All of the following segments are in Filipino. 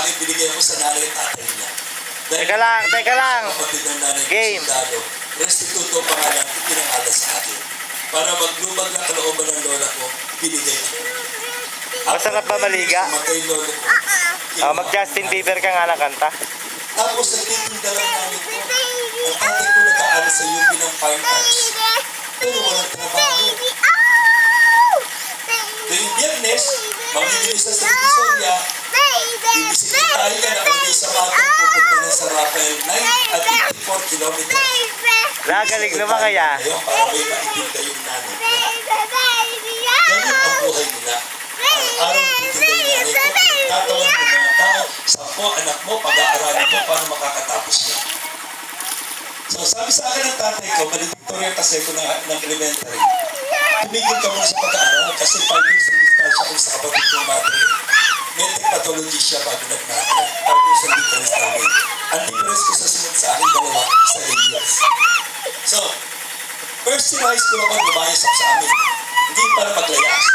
akin, binigay mo sa nanay at tatay niya. Teka lang. Game. Restituto pangalan, ipinangalan sa akin. Para maglubag na kalooban ng lola ko, binigay ko. Masarap ba maliga? Mag-Justin Bieber ka nga ng kanta. Tapos nagtitinda lang namin ko. Ang tatay ko nag-aaral sa UP ng Fine Arts. Pero walang trabaho. Tuwing Biyernes, mamimili sa Divisoria, bibisitahin ka nakalagay sa matang pupunta na sa Rafael 9 at 54 kilometers. Nagaling naman kaya. Ngayon, para may maitinda yung nanay ko. Ganun ang buhay nila. Araw-araw titinda yung nanay ko. Tatawan mo mga tao, 10 anak mo, pag-aaralin mo, paano makakatapos niya. So, sabi sa akin ng tatay ko, valedictorian kasi ko ng elementary, tumigil ka muna sa pag-aaral kasi 5 years ng distansya ko sa kapatid kong madre. Medical pathology siya bago nag-matter. 5 years ang difference namin. Ang difference ko sa sunod sa aking dalawa, 7 years. So, first year high school ako, lumayas ako sa amin. Hindi para maglayas,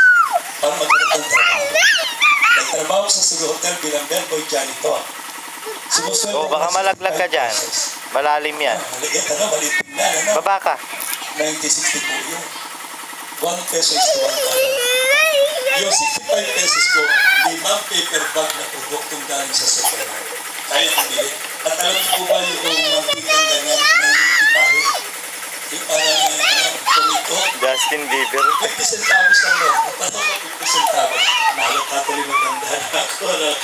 para magkaroon ng trabaho. Nagtrabaho sa Sulu Hotel bilang bellboy janitor. Baka malaglag ka dyan. Malalim yan. Maliit, maliit na, Baba ka. 1960 po yun. 1 peso is to $1. Yung 65 pesos ko, 5 paper bag na produktong galing sa supermarket. Kaya pabili. At alam niyo po ba yung mantikang ganyan na ipahe? Yung parang kumito. Justin Bieber. 50 centavos lang yun. Parang 50 centavos. Mahalo ka tuloy maganda na ako.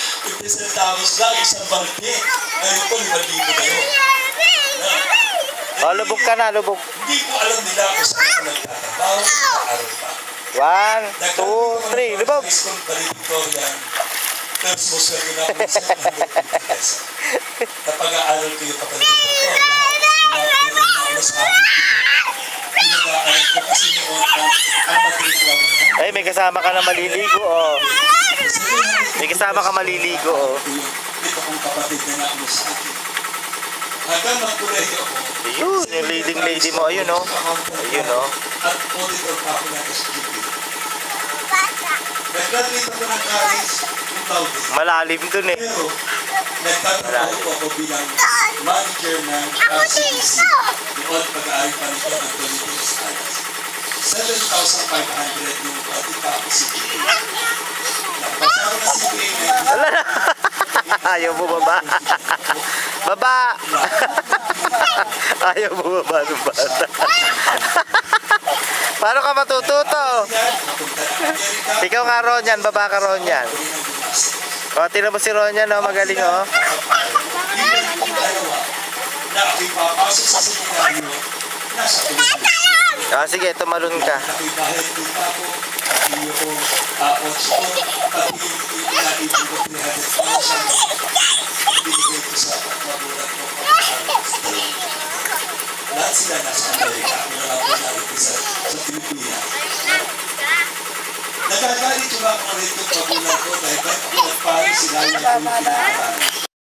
50 centavos lang, isang balde. Ngayon po, 5,000 na yun. Lubog ka na, lubog. Hindi ko alam nila kung saan ako nagtatrabaho, nag-aaral pa. 1, 2, 3, lubog. High school valedictorian, first mo sweldo na ako sa 150 pesos. Napag-aaral ko yung kapatid ko. Nakakita na sa akin. Pinag-aaral ko kasi noon ang matrikla mo. Ay, may kasama ka na maliligo, oh. May kasama ka maliligo, oh. Ito kong kapatid na naano sa akin. Hanggang mag-kuleyo ako. Ayun, yung leading lady mo, ayun, oh. Ayun, oh. At auditor pa ako ng SGP. Nag-graduate ako ng college 2000. Malalim dun, eh. Pero, nagtatrabaho ko ako bilang manager ng RCBC. Noon, pag-aari pa nito ng Philippines Islands. 7,500 yung pati pa ako CPA. Napasa ko na CPA Wala na. Ayaw mo baba. Baba. Ayaw mo baba ng bata. Paano ka matututo? Ikaw nga Ronyan, baba ka Ronyan. O, tinan mo si Ronyan, oh, magaling, oh. Na ako'y papasok sa seminaryo, nasa Pilipinas. Sige, tumalon ka. Ako'y bahay dito ako, pati yung otso ko, pati yung inaipin ko 300,000. Binigay ko sa magulang ko pag-aaral. Lahat sila nasa Amerika. Ako na lang po narito sa Pilipinas. Nagagalit yung mga kapatid ko magulang ko dahil ba't ako nagpari sila yung pinag-aaral.